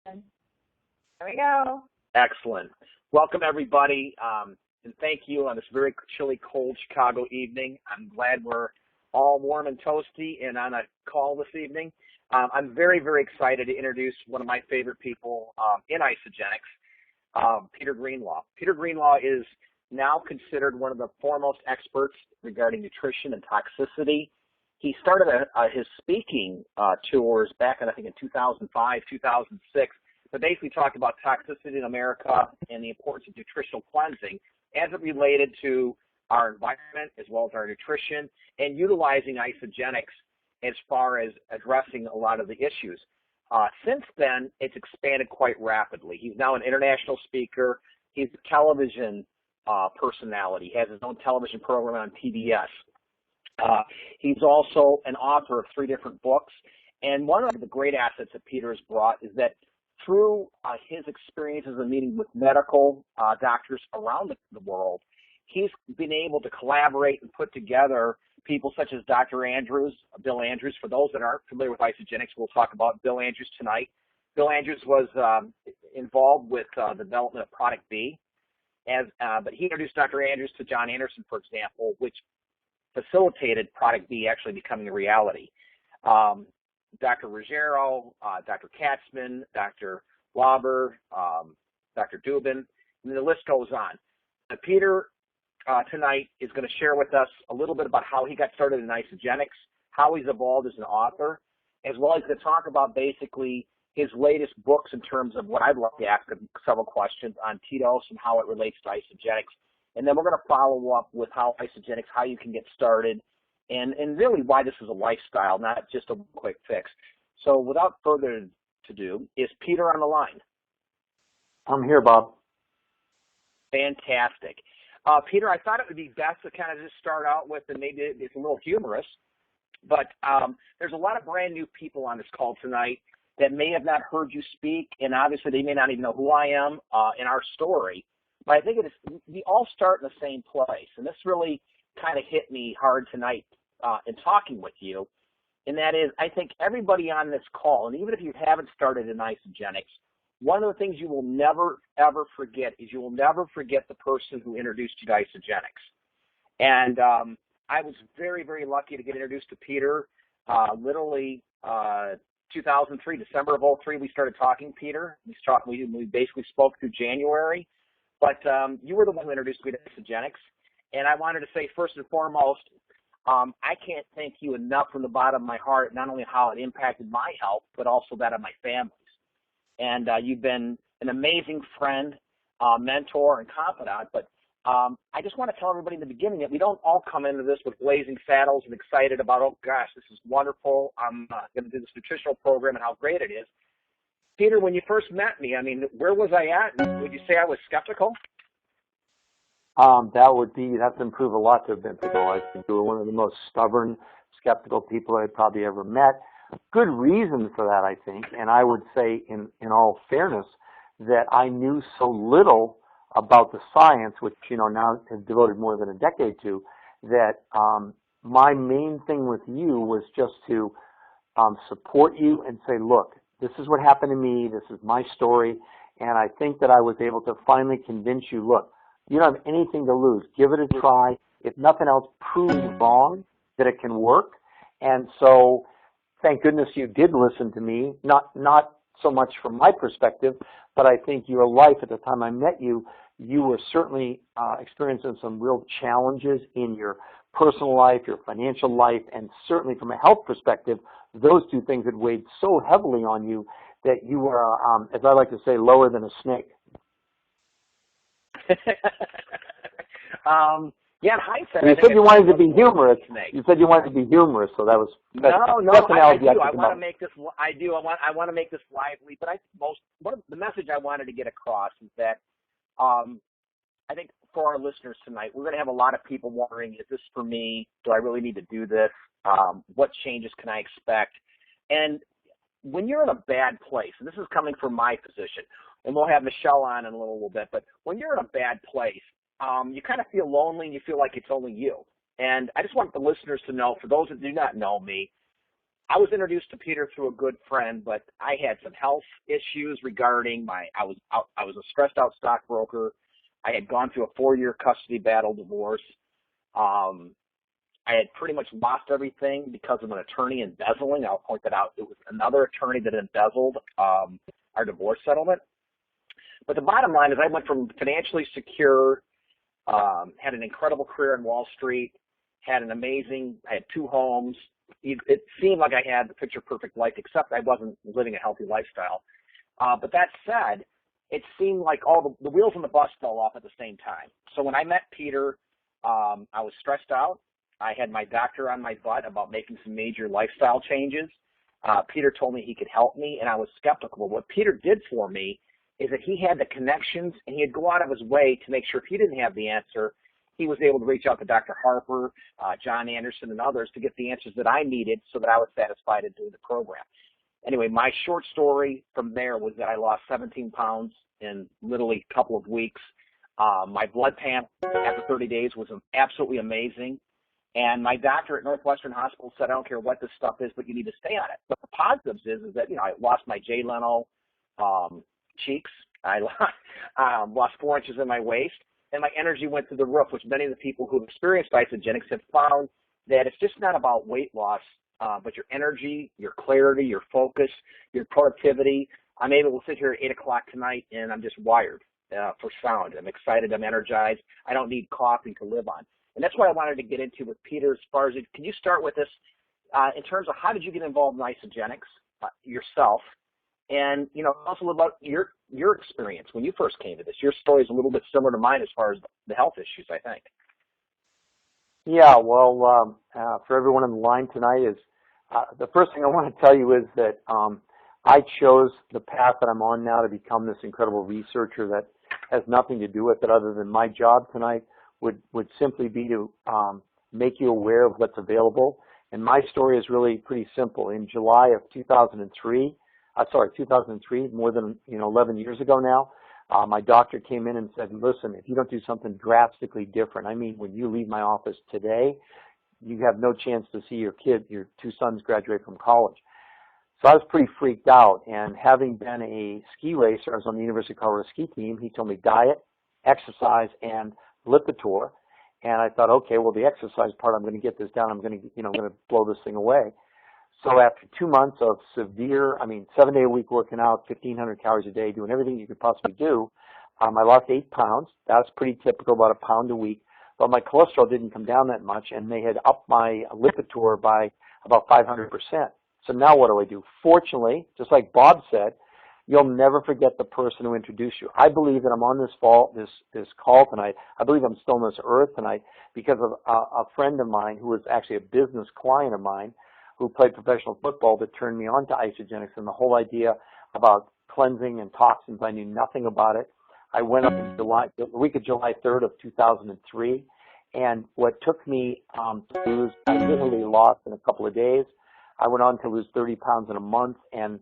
There we go. Excellent. Welcome, everybody, and thank you on this very chilly, cold Chicago evening. I'm glad we're all warm and toasty and on a call this evening. I'm very, very excited to introduce one of my favorite people in Isagenix, Peter Greenlaw. Peter Greenlaw is now considered one of the foremost experts regarding nutrition and toxicity. He started his speaking tours back in, I think, in 2005, 2006, but basically talked about toxicity in America and the importance of nutritional cleansing as it related to our environment as well as our nutrition and utilizing Isagenix as far as addressing a lot of the issues. Since then, it's expanded quite rapidly. He's now an international speaker. He's a television personality. He has his own television program on PBS. He's also an author of 3 different books. And one of the great assets that Peter has brought is that through his experiences in meeting with medical doctors around the world, he's been able to collaborate and put together people such as Dr. Andrews, Bill Andrews. For those that aren't familiar with Isagenix, we'll talk about Bill Andrews tonight. Bill Andrews was involved with the development of Product B, but he introduced Dr. Andrews to John Anderson, for example, which facilitated Product B actually becoming a reality. Dr. Ruggiero, Dr. Katzman, Dr. Lauber, Dr. Dubin, and the list goes on. Peter tonight is going to share with us a little bit about how he got started in Isagenix, how he's evolved as an author, as well as to talk about basically his latest books in terms of what I'd like to ask him several questions on Ketos and how it relates to Isagenix. And then we're going to follow up with how Isagenix, how you can get started, and really why this is a lifestyle, not just a quick fix. So without further ado, is Peter on the line? I'm here, Bob. Fantastic. Peter, I thought it would be best to kind of just start out with, and maybe it's a little humorous, but there's a lot of brand new people on this call tonight that may have not heard you speak, and obviously they may not even know who I am in our story. But I think we all start in the same place, and this really kind of hit me hard tonight in talking with you, and that is I think everybody on this call, and even if you haven't started in Isagenix, one of the things you will never, ever forget is you will never forget the person who introduced you to Isagenix. And I was very, very lucky to get introduced to Peter literally 2003, December of 2003, we started talking, Peter. We basically spoke through January. But you were the one who introduced me to Isagenix, and I wanted to say first and foremost, I can't thank you enough from the bottom of my heart, not only how it impacted my health, but also that of my family's. And you've been an amazing friend, mentor, and confidant. But I just want to tell everybody in the beginning that we don't all come into this with blazing saddles and excited about, oh gosh, this is wonderful, I'm going to do this nutritional program and how great it is. Peter, when you first met me, I mean, where was I at? Would you say I was skeptical? You'd have to improve a lot to have been skeptical. I think you were one of the most stubborn, skeptical people I'd probably ever met. Good reason for that, I think, and I would say in all fairness that I knew so little about the science, which, now have devoted more than a decade to, that my main thing with you was just to support you and say, look, this is what happened to me, this is my story, and I think that I was able to finally convince you, look, you don't have anything to lose. Give it a try. If nothing else, prove wrong that it can work. And so, thank goodness you did listen to me, not so much from my perspective, but I think your life at the time I met you, you were certainly experiencing some real challenges in your personal life, your financial life, and certainly from a health perspective, those two things had weighed so heavily on you that you were, as I like to say, lower than a snake. Yeah, in hindsight. You said you wanted to be humorous. You said you wanted to be humorous, so that was no. I do. I want to make this. I do. I want to make this lively. But the message I wanted to get across is that I think for our listeners tonight, we're going to have a lot of people wondering: is this for me? Do I really need to do this? What changes can I expect? And when you're in a bad place, and this is coming from my position, and we'll have Michelle on in a little bit, but when you're in a bad place, you kind of feel lonely and you feel like it's only you. And I just want the listeners to know, for those that do not know me, I was introduced to Peter through a good friend, but I had some health issues regarding I was a stressed out stockbroker. I had gone through a 4-year custody battle divorce. I had pretty much lost everything because of an attorney embezzling. I'll point that out. It was another attorney that embezzled our divorce settlement. But the bottom line is I went from financially secure, had an incredible career in Wall Street, I had 2 homes. It seemed like I had the picture-perfect life, except I wasn't living a healthy lifestyle. But that said, it seemed like all the wheels on the bus fell off at the same time. So when I met Peter, I was stressed out. I had my doctor on my butt about making some major lifestyle changes. Peter told me he could help me, and I was skeptical. What Peter did for me is that he had the connections, and he'd go out of his way to make sure if he didn't have the answer, he was able to reach out to Dr. Harper, John Anderson, and others to get the answers that I needed so that I was satisfied in doing the program. Anyway, my short story from there was that I lost 17 pounds in literally a couple of weeks. My blood panel after 30 days was absolutely amazing. And my doctor at Northwestern Hospital said, I don't care what this stuff is, but you need to stay on it. But the positives is that, I lost my Jay Leno cheeks. I lost 4 inches in my waist. And my energy went through the roof, which many of the people who've experienced Isagenix have found that it's just not about weight loss, but your energy, your clarity, your focus, your productivity. I'm able to sit here at 8 o'clock tonight, and I'm just wired for sound. I'm excited. I'm energized. I don't need coffee to live on. And that's what I wanted to get into with Peter as far as, can you start with this in terms of how did you get involved in Isagenix yourself? And, also about your experience when you first came to this. Your story is a little bit similar to mine as far as the health issues, I think. Yeah, well, for everyone on the line tonight is, the first thing I want to tell you is that I chose the path that I'm on now to become this incredible researcher that has nothing to do with it other than my job tonight would simply be to make you aware of what's available. And my story is really pretty simple. In July of 2003, more than 11 years ago now, my doctor came in and said, listen, if you don't do something drastically different, I mean, when you leave my office today, you have no chance to see your 2 sons graduate from college. So I was pretty freaked out, and having been a ski racer, I was on the University of Colorado ski team, he told me diet, exercise, and Lipitor, and I thought, okay, well, the exercise part, I'm going to get this down, I'm going to blow this thing away. So after 2 months of 7-day-a-week working out, 1,500 calories a day, doing everything you could possibly do, I lost 8 pounds. That's pretty typical, about a pound a week. But my cholesterol didn't come down that much, and they had upped my Lipitor by about 500%. So now what do I do? Fortunately, just like Bob said, you'll never forget the person who introduced you. I believe that I'm on this call tonight. I believe I'm still on this earth tonight because of a friend of mine who was actually a business client of mine who played professional football that turned me on to Isagenix and the whole idea about cleansing and toxins. I knew nothing about it. I went up in the week of July 3rd of 2003, and what took me to lose, I literally lost in a couple of days. I went on to lose 30 pounds in a month, and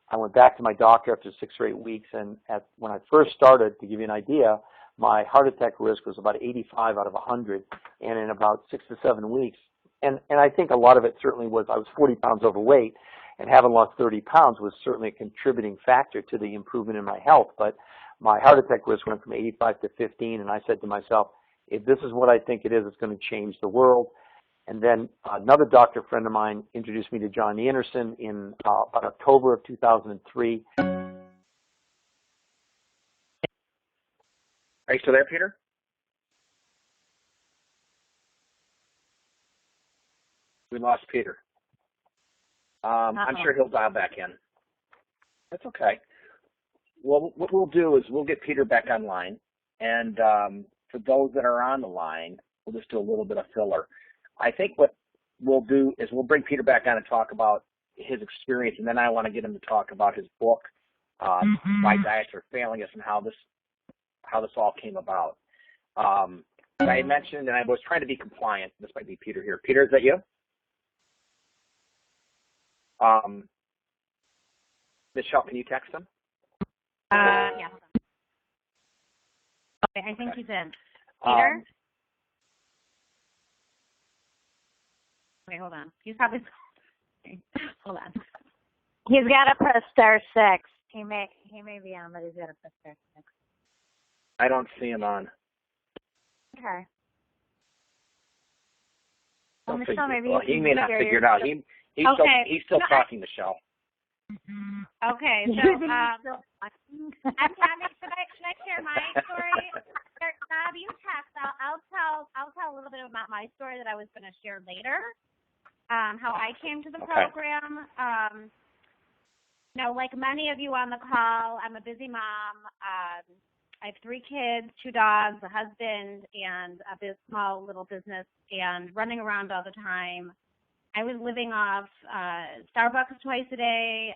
I went back to my doctor after 6 or 8 weeks, and when I first started, to give you an idea, my heart attack risk was about 85 out of 100, and in about 6 to 7 weeks, and I think a lot of it certainly was I was 40 pounds overweight, and having lost 30 pounds was certainly a contributing factor to the improvement in my health, but my heart attack risk went from 85 to 15, and I said to myself, if this is what I think it is, it's going to change the world. And then another doctor friend of mine introduced me to John Anderson in about October of 2003. Are you still there, Peter? We lost Peter. I'm sure he'll dial back in. That's okay. Well, what we'll do is we'll get Peter back online. And for those that are on the line, we'll just do a little bit of filler. I think what we'll do is we'll bring Peter back on and talk about his experience, and then I want to get him to talk about his book, Why Diets Are Failing Us, and how this all came about. I mentioned, and I was trying to be compliant. This might be Peter here. Peter, is that you? Michelle, can you text him? Yeah. Hold on. Okay, I think he's in. Peter? Okay, hold on. He's probably. Hold on. He's got to press *6. He may be on, but he's got to press *6. I don't see him on. Okay. Well, Michelle, maybe he may not figure it out. He's still talking, Michelle. Okay, so I'm Tammy. Should I share my story? Bob, you text. I'll tell a little bit about my story that I was going to share later. How I came to the program. Like many of you on the call, I'm a busy mom. I have 3 kids, 2 dogs, a husband, and a small little business, and running around all the time. I was living off Starbucks twice a day.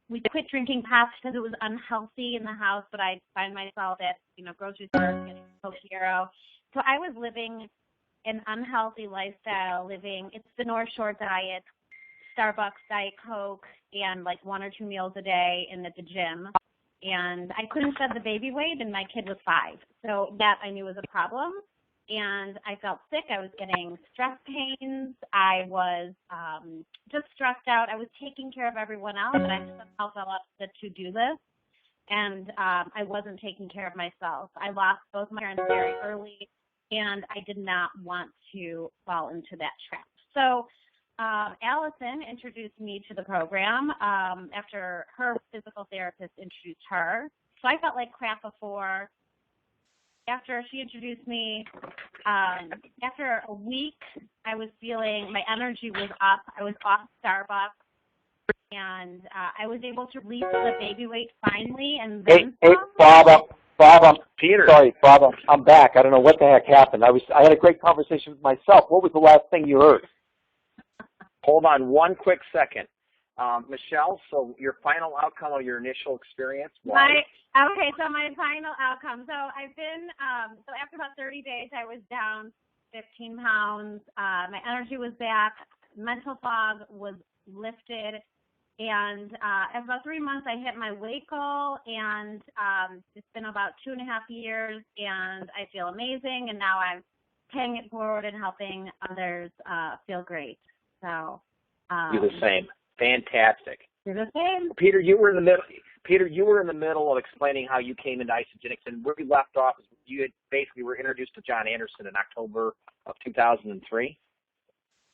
We quit drinking pop because it was unhealthy in the house, but I'd find myself at grocery stores getting Coke Hero. So I was living an unhealthy lifestyle. It's the North Shore diet, Starbucks, Diet Coke, and like 1 or 2 meals a day, and at the gym. And I couldn't shed the baby weight, and my kid was 5. So that I knew was a problem. And I felt sick. I was getting stress pains. I was just stressed out. I was taking care of everyone else, and I somehow fell off the to-do list. And I wasn't taking care of myself. I lost both my parents very early, and I did not want to fall into that trap. So Allison introduced me to the program after her physical therapist introduced her. So I felt like crap before. After she introduced me, after a week, I was feeling my energy was up. I was off Starbucks, and I was able to release the baby weight finally. And then Bob, Peter. Sorry, Bob, I'm back. I don't know what the heck happened. I had a great conversation with myself. What was the last thing you heard? Hold on one quick second. Michelle, so your final outcome of your initial experience was? So my final outcome. So I've been, so after about 30 days, I was down 15 pounds. My energy was back. Mental fog was lifted. And after about 3 months, I hit my weight goal. And it's been about 2.5 years, and I feel amazing. And now I'm paying it forward and helping others feel great. So you're the same. Fantastic. You're the same. Peter, you were in the middle of explaining how you came into Isagenix, and where you left off is you had basically were introduced to John Anderson in October of 2003.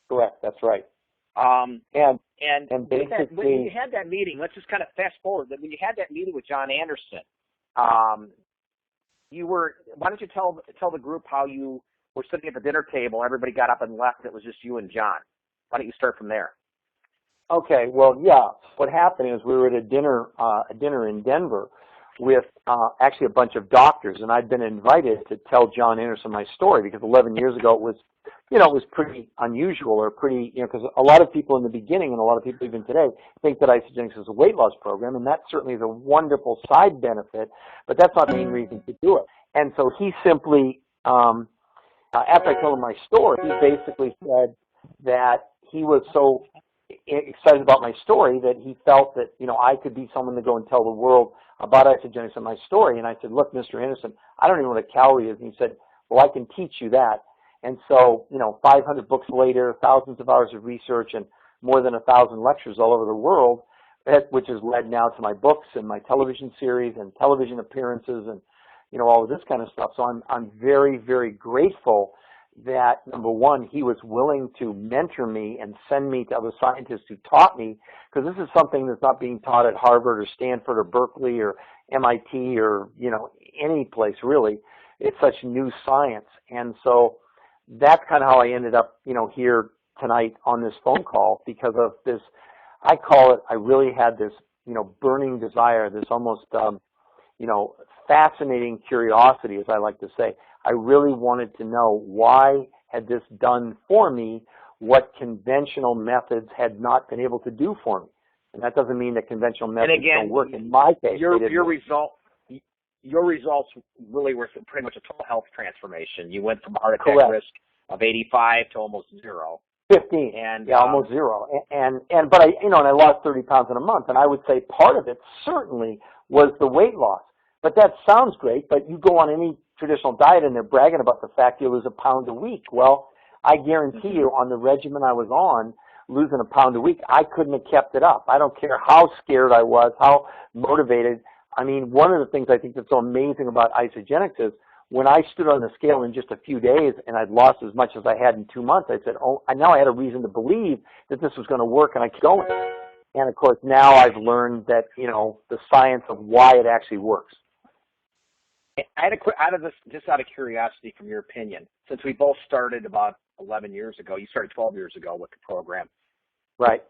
Correct. That's right. And basically, when you had that meeting, let's just kind of fast forward. When you had that meeting with John Anderson, why don't you tell the group how you were sitting at the dinner table, everybody got up and left, it was just you and John. Why don't you start from there? Okay, well, yeah. What happened is we were at a dinner in Denver with actually a bunch of doctors, and I'd been invited to tell John Anderson my story because 11 years ago it was pretty unusual or pretty, because a lot of people in the beginning and a lot of people even today think that Isagenix is a weight loss program, and that certainly is a wonderful side benefit, but that's not the main reason to do it. And so he simply, after I told him my story, he basically said that he was so excited about my story that he felt that, I could be someone to go and tell the world about Isagenix and my story. And I said, look, Mr. Anderson, I don't even know what a calorie is. And he said, well, I can teach you that. And so, 500 books later, thousands of hours of research and more than 1,000 lectures all over the world, which has led now to my books and my television series and television appearances and, all of this kind of stuff. So I'm very, very grateful that, number one, he was willing to mentor me and send me to other scientists who taught me, because this is something that's not being taught at Harvard or Stanford or Berkeley or MIT or, any place really. It's such new science. And so that's kind of how I ended up, here tonight on this phone call, because of this, I really had this, burning desire, this almost, fascinating curiosity, as I like to say. I really wanted to know why had this done for me what conventional methods had not been able to do for me. And that doesn't mean that conventional methods don't work. In my case, your results really were pretty much a total health transformation. You went from a heart attack risk of 85 to almost 0. 15. And almost 0. But I lost 30 pounds in a month. And I would say part of it certainly was the weight loss. But that sounds great, but you go on any traditional diet and they're bragging about the fact you lose a pound a week. Well, I guarantee you on the regimen I was on, losing a pound a week, I couldn't have kept it up. I don't care how scared I was, how motivated. I mean, one of the things I think that's so amazing about Isagenix is when I stood on the scale in just a few days and I'd lost as much as I had in 2 months, I said, oh, now I had a reason to believe that this was going to work, and I kept going. And, of course, now I've learned that, you know, the science of why it actually works. Just out of curiosity, from your opinion, since we both started about 11 years ago, you started 12 years ago with the program. Right.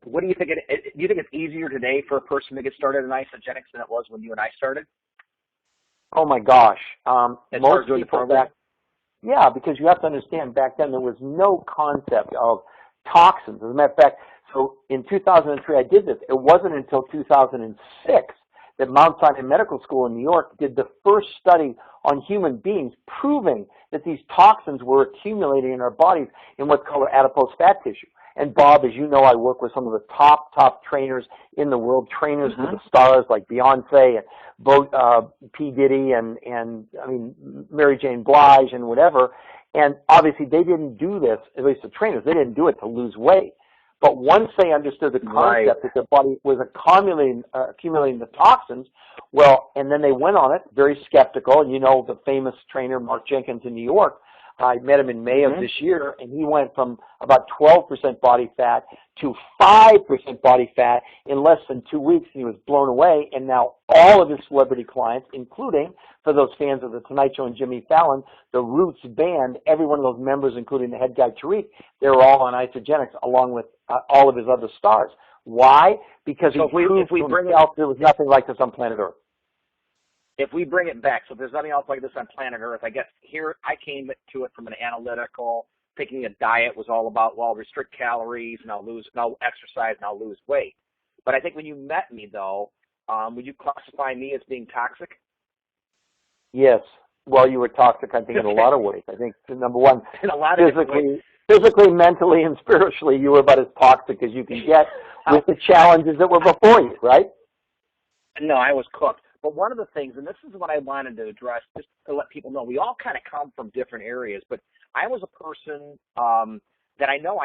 What do you think? Do you think it's easier today for a person to get started in Isagenix than it was when you and I started? Oh my gosh. Most people yeah, because you have to understand back then there was no concept of toxins. As a matter of fact, so in 2003 I did this. It wasn't until 2006 that Mount Sinai Medical School in New York did the first study on human beings proving that these toxins were accumulating in our bodies in what's called adipose fat tissue. And Bob, as you know, I work with some of the top trainers in the world, trainers to the stars like Beyonce and P. Diddy and I mean, Mary Jane Blige and whatever. And obviously they didn't do this, at least the trainers, they didn't do it to lose weight. But once they understood the concept that their body was accumulating the toxins, well, and then they went on it, very skeptical. And you know the famous trainer, Mark Jenkins in New York, I met him in May of this year, and he went from about 12% body fat to 5% body fat in less than 2 weeks, and he was blown away. And now all of his celebrity clients, including, for those fans of The Tonight Show and Jimmy Fallon, the Roots band, every one of those members, including the head guy, Tariq, they were all on Isagenix, along with all of his other stars. Why? Because he proved to himself there was nothing like this on planet Earth. If we bring it back, so there's nothing else like this on planet Earth, I guess here I came to it from an analytical, thinking a diet was all about, well, restrict calories, and I'll exercise, and I'll lose weight. But I think when you met me, though, would you classify me as being toxic? Yes. Well, you were toxic, I think, in a lot of ways. I think, number one, in a lot of physically, mentally, and spiritually, you were about as toxic as you can get with the challenges that were before you, right? No, I was cooked. But one of the things, and this is what I wanted to address, just to let people know, we all kind of come from different areas, but I was a person that I know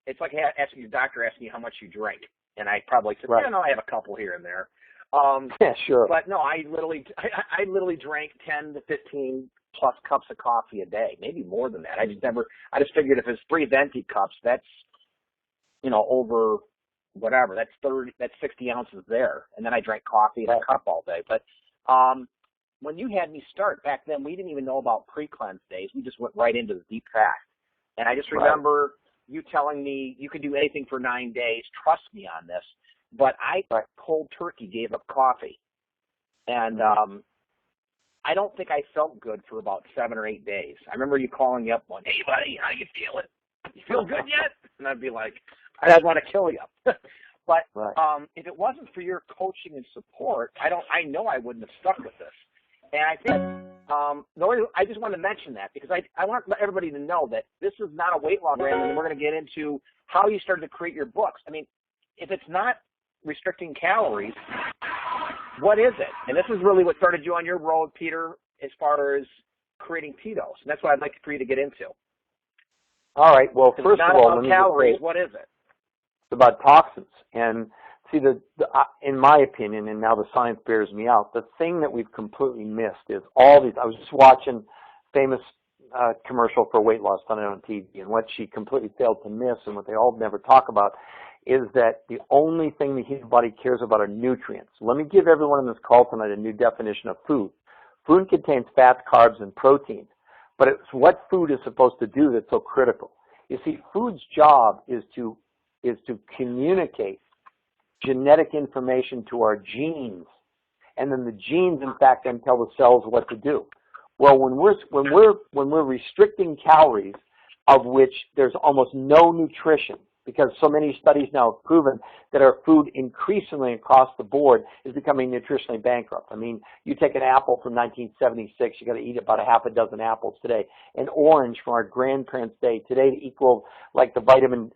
it's like asking your doctor asking you how much you drink. And I probably said, yeah, no, I have a couple here and there. Yeah, sure. But no, I literally drank 10 to 15 plus cups of coffee a day, maybe more than that. I just figured if it's 3 venti cups, that's, over whatever, that's 60 ounces there. And then I drank coffee in a cup all day. But when you had me start back then, we didn't even know about pre-cleanse days. We just went right into the deep fast. And I just remember you telling me you could do anything for 9 days. Trust me on this. But I cold turkey gave up coffee. And I don't think I felt good for about 7 or 8 days. I remember you calling me up going, hey, buddy, how you feeling? You feel good yet? And I'd be like, I'd want to kill you. But if it wasn't for your coaching and support, I know I wouldn't have stuck with this. And I think I just want to mention that because I want everybody to know that this is not a weight loss program, and we're going to get into how you started to create your books. I mean, if it's not restricting calories, what is it? And this is really what started you on your road, Peter, as far as creating ketos. And that's what I'd like for you to get into. All right. Well, first of all, let me calories. What is it? It's about toxins. And see, in my opinion, and now the science bears me out, the thing that we've completely missed is all these. I was just watching famous commercial for weight loss done on TV, and what she completely failed to miss, and what they all never talk about, is that the only thing the human body cares about are nutrients. Let me give everyone on this call tonight a new definition of food. Food contains fats, carbs, and protein, but it's what food is supposed to do that's so critical. You see, food's job is to communicate genetic information to our genes, and then the genes, in fact, then tell the cells what to do. Well, when we're restricting calories, of which there's almost no nutrition, because so many studies now have proven that our food increasingly across the board is becoming nutritionally bankrupt. I mean, you take an apple from 1976, you got to eat about a half a dozen apples today. An orange from our grandparents' day today to equal like the vitamin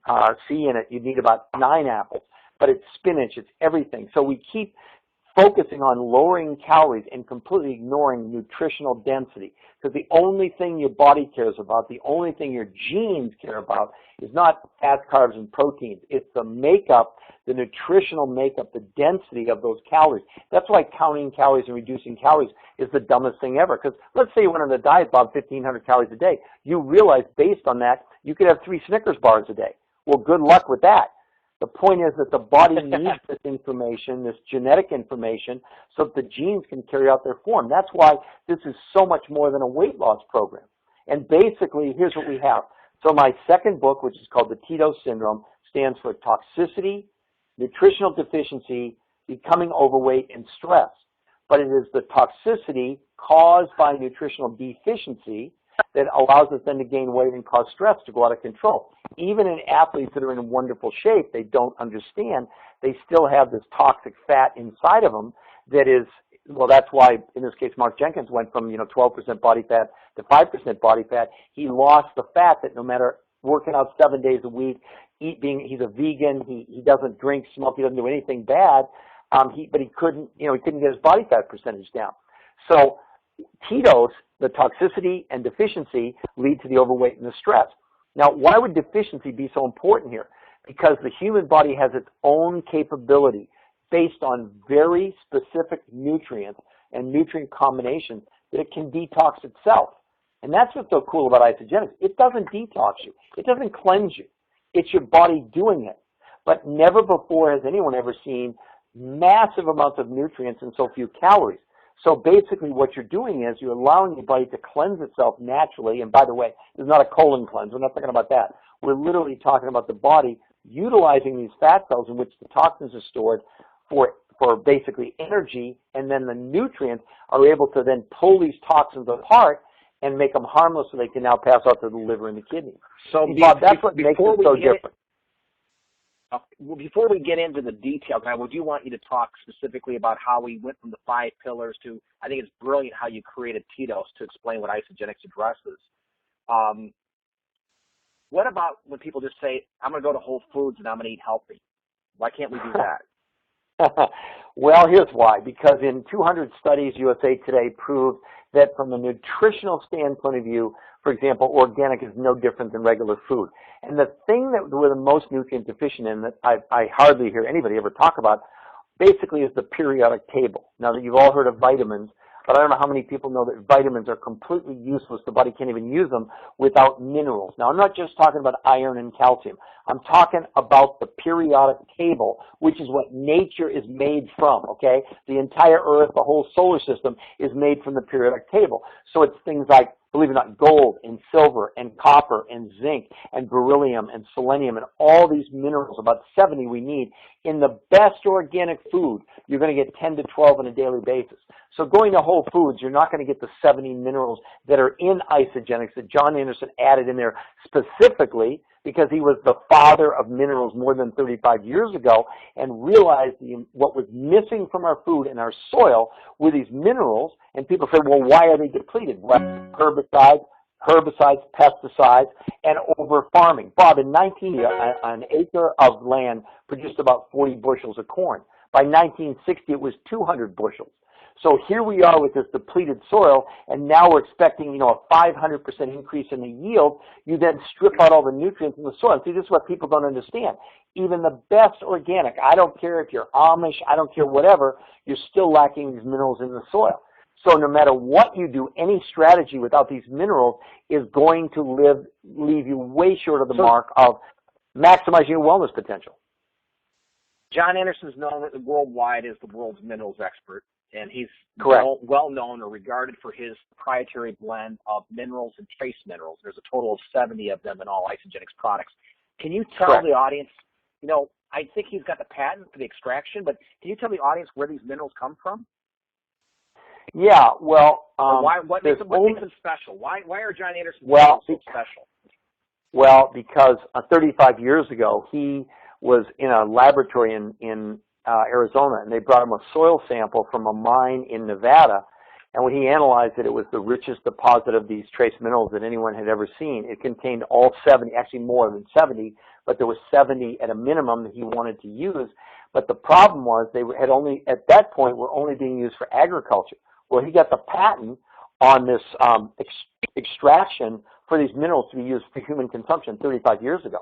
C in it, you need about 9 apples. But it's spinach, it's everything. So we keep focusing on lowering calories and completely ignoring nutritional density. Because the only thing your body cares about, the only thing your genes care about is not fats, carbs, and proteins. It's the makeup, the nutritional makeup, the density of those calories. That's why counting calories and reducing calories is the dumbest thing ever. Because let's say you went on a diet, Bob, 1,500 calories a day. You realize based on that, you could have 3 Snickers bars a day. Well, good luck with that. The point is that the body needs this information, this genetic information, so that the genes can carry out their form. That's why this is so much more than a weight loss program. And basically, here's what we have. So my second book, which is called The Keto Syndrome, stands for toxicity, nutritional deficiency, becoming overweight, and stress. But it is the toxicity caused by nutritional deficiency that allows us then to gain weight and cause stress to go out of control. Even in athletes that are in wonderful shape, they don't understand, they still have this toxic fat inside of them that is, well, that's why, in this case, Mark Jenkins went from, 12% body fat to 5% body fat. He lost the fat that no matter working out 7 days a week, he's a vegan, he doesn't drink, smoke, he doesn't do anything bad, but he couldn't get his body fat percentage down. So ketos, the toxicity and deficiency lead to the overweight and the stress. Now, why would deficiency be so important here? Because the human body has its own capability based on very specific nutrients and nutrient combinations that it can detox itself. And that's what's so cool about Isagenix. It doesn't detox you. It doesn't cleanse you. It's your body doing it. But never before has anyone ever seen massive amounts of nutrients and so few calories. So basically what you're doing is you're allowing your body to cleanse itself naturally. And by the way, this is not a colon cleanse. We're not talking about that. We're literally talking about the body utilizing these fat cells in which the toxins are stored for basically energy, and then the nutrients are able to then pull these toxins apart and make them harmless so they can now pass out to the liver and the kidney. So Bob, that's what makes it so different. Well, before we get into the details, I do want you to talk specifically about how we went from the 5 pillars to, I think it's brilliant how you created ketos to explain what Isagenix addresses. What about when people just say, I'm going to go to Whole Foods and I'm going to eat healthy? Why can't we do that? Well, here's why. Because in 200 studies, USA Today proved that from a nutritional standpoint of view, for example, organic is no different than regular food. And the thing that we're the most nutrient deficient in that I hardly hear anybody ever talk about basically is the periodic table. Now that you've all heard of vitamins, but I don't know how many people know that vitamins are completely useless. The body can't even use them without minerals. Now, I'm not just talking about iron and calcium. I'm talking about the periodic table, which is what nature is made from, okay? The entire Earth, the whole solar system is made from the periodic table. So it's things like, believe it or not, gold and silver and copper and zinc and beryllium and selenium and all these minerals, about 70 we need. In the best organic food, you're going to get 10 to 12 on a daily basis. So going to Whole Foods, you're not going to get the 70 minerals that are in Isagenix that John Anderson added in there specifically because he was the father of minerals more than 35 years ago and realized what was missing from our food and our soil were these minerals. And people say, well, why are they depleted? Well, herbicides, pesticides, and over farming. Bob, in 1980, an acre of land produced about 40 bushels of corn. By 1960, it was 200 bushels. So here we are with this depleted soil, and now we're expecting, a 500% increase in the yield. You then strip out all the nutrients in the soil. See, this is what people don't understand. Even the best organic, I don't care if you're Amish, I don't care whatever, you're still lacking these minerals in the soil. So no matter what you do, any strategy without these minerals is going to leave you way short of the mark of maximizing your wellness potential. John Anderson's known worldwide as the world's minerals expert, and he's well known or regarded for his proprietary blend of minerals and trace minerals. There's a total of 70 of them in all Isagenix products. Can you tell the audience, I think he's got the patent for the extraction, but can you tell the audience where these minerals come from? Yeah, well, what makes them special? Why are John Anderson's so special? Well, because 35 years ago, he was in a laboratory in Arizona, and they brought him a soil sample from a mine in Nevada, and when he analyzed it, it was the richest deposit of these trace minerals that anyone had ever seen. It contained all 70, actually more than 70, but there was 70 at a minimum that he wanted to use. But the problem was they had only, at that point, were only being used for agriculture. Well, he got the patent on this extraction for these minerals to be used for human consumption 35 years ago.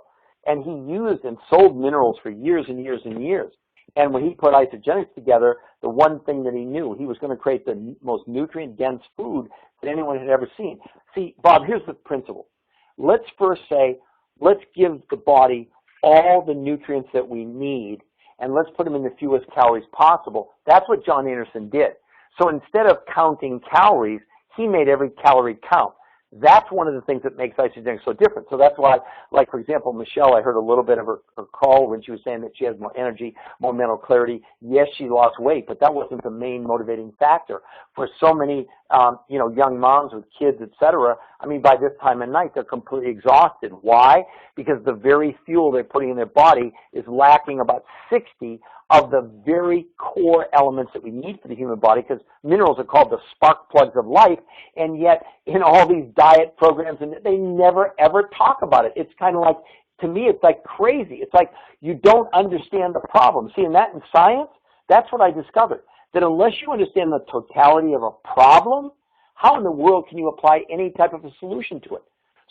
And he used and sold minerals for years and years and years. And when he put Isagenix together, the one thing that he knew, he was going to create the most nutrient-dense food that anyone had ever seen. See, Bob, here's the principle. Let's first say, let's give the body all the nutrients that we need, and let's put them in the fewest calories possible. That's what John Anderson did. So instead of counting calories, he made every calorie count. That's one of the things that makes Isagenix so different. So that's why, like, for example, Michelle, I heard a little bit of her call when she was saying that she has more energy, more mental clarity. Yes, she lost weight, but that wasn't the main motivating factor. For so many, young moms with kids, et cetera, I mean, by this time of night, they're completely exhausted. Why? Because the very fuel they're putting in their body is lacking about 60 of the very core elements that we need for the human body, because minerals are called the spark plugs of life, and yet in all these diet programs, and they never ever talk about it. It's kind of like, to me, it's like crazy. It's like you don't understand the problem. See, in science, that's what I discovered, that unless you understand the totality of a problem, how in the world can you apply any type of a solution to it?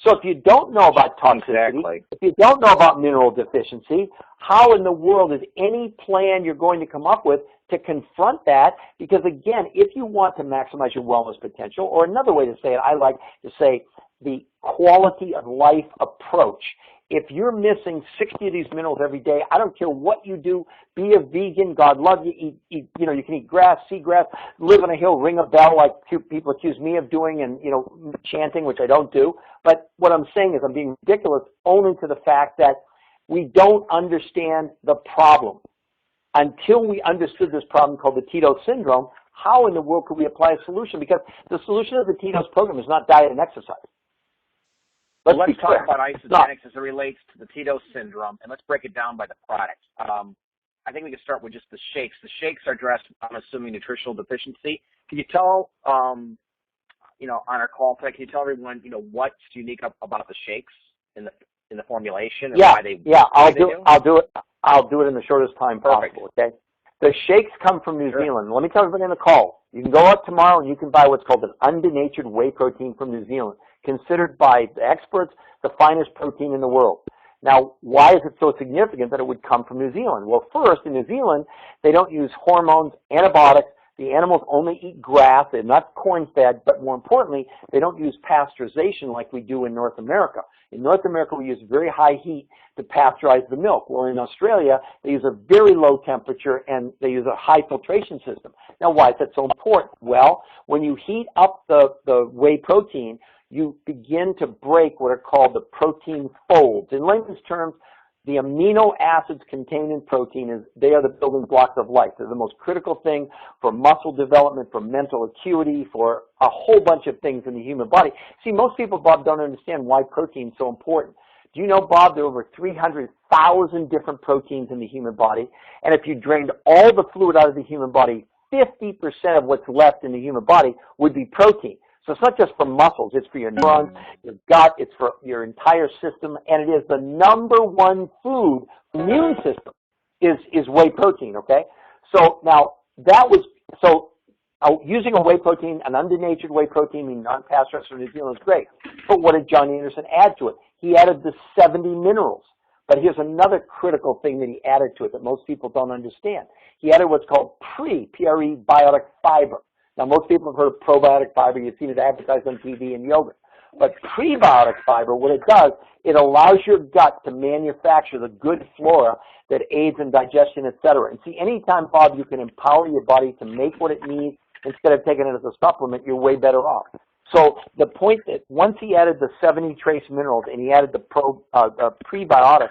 So if you don't know about toxicity, if you don't know about mineral deficiency, how in the world is any plan you're going to come up with to confront that? Because again, if you want to maximize your wellness potential, or another way to say it, I like to say the quality of life approach. If you're missing 60 of these minerals every day, I don't care what you do, be a vegan, God love you, you can eat grass, seagrass, live on a hill, ring a bell like people accuse me of doing, and, chanting, which I don't do. But what I'm saying is I'm being ridiculous only to the fact that we don't understand the problem. Until we understood this problem called the Keto syndrome, how in the world could we apply a solution? Because the solution of the Keto program is not diet and exercise. Let's talk about Isagenix as it relates to the Keto syndrome, and let's break it down by the product. I think we can start with just the shakes. The shakes are addressed, I'm assuming, nutritional deficiency. Can you tell, on our call today, can you tell everyone, what's unique about the shakes in the formulation? And why they, I'll do it in the shortest time possible. Okay. The shakes come from New Zealand. Let me tell everybody on the call. You can go out tomorrow and you can buy what's called an undenatured whey protein from New Zealand, considered by the experts the finest protein in the world. Now, why is it so significant that it would come from New Zealand? Well, first, in New Zealand, they don't use hormones, antibiotics. The animals only eat grass. They're not corn-fed, but more importantly, they don't use pasteurization like we do in North America. In North America, we use very high heat to pasteurize the milk. Well, in Australia, they use a very low temperature and they use a high filtration system. Now, why is that so important? Well, when you heat up the whey protein, you begin to break what are called the protein folds. In layman's terms, the amino acids contained in protein, they are the building blocks of life. They're the most critical thing for muscle development, for mental acuity, for a whole bunch of things in the human body. See, most people, Bob, don't understand why protein is so important. Do you know, Bob, there are over 300,000 different proteins in the human body, and if you drained all the fluid out of the human body, 50% of what's left in the human body would be protein. So it's not just for muscles, it's for your neurons, your gut, it's for your entire system, and it is the number one food immune system is whey protein, okay? So now using a whey protein, an undenatured whey protein, meaning non-pasteurized from New Zealand is great. But what did John Anderson add to it? He added the 70 minerals. But here's another critical thing that he added to it that most people don't understand. He added what's called prebiotic fiber. Now, most people have heard of probiotic fiber. You've seen it advertised on TV and yogurt. But prebiotic fiber, what it does, it allows your gut to manufacture the good flora that aids in digestion, et cetera. And see, anytime, Bob, you can empower your body to make what it needs instead of taking it as a supplement, you're way better off. So the point that once he added the 70 trace minerals and he added the prebiotics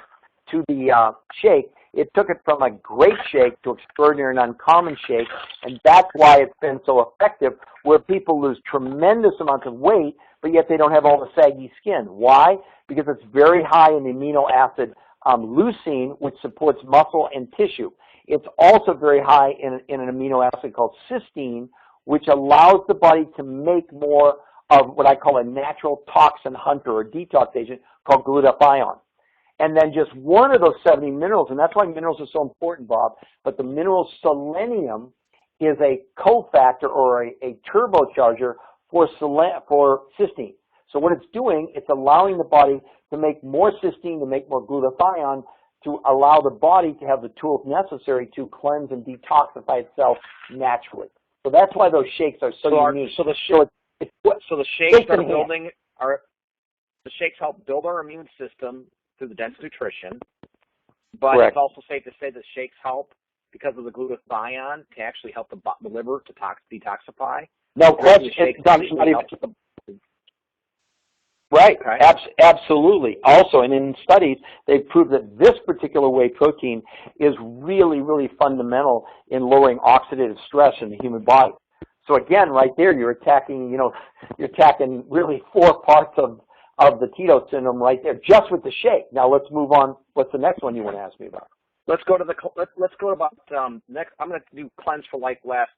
to the shake, it took it from a great shake to extraordinary and uncommon shake, and that's why it's been so effective, where people lose tremendous amounts of weight, but yet they don't have all the saggy skin. Why? Because it's very high in the amino acid leucine, which supports muscle and tissue. It's also very high in an amino acid called cysteine, which allows the body to make more of what I call a natural toxin hunter or detox agent called glutathione. and then just one of those 70 minerals, and that's why minerals are so important, Bob, but the mineral selenium is a cofactor or a turbocharger for cysteine. So what it's doing, it's allowing the body to make more cysteine, to make more glutathione, to allow the body to have the tools necessary to cleanse and detoxify itself naturally. So that's why those shakes are so unique. So the shakes are building the shakes help build our immune system through the dense nutrition, but Correct. It's also safe to say that shakes help because of the glutathione to actually help the liver to detoxify. No question. Right, okay. Absolutely. Also, and in studies, they've proved that this particular whey protein is really, really fundamental in lowering oxidative stress in the human body. So again, right there, you're attacking really 4 parts of the keto syndrome right there, just with the shake. Now let's move on. What's the next one you want to ask me about? Let's go about next. I'm going to do cleanse for life last,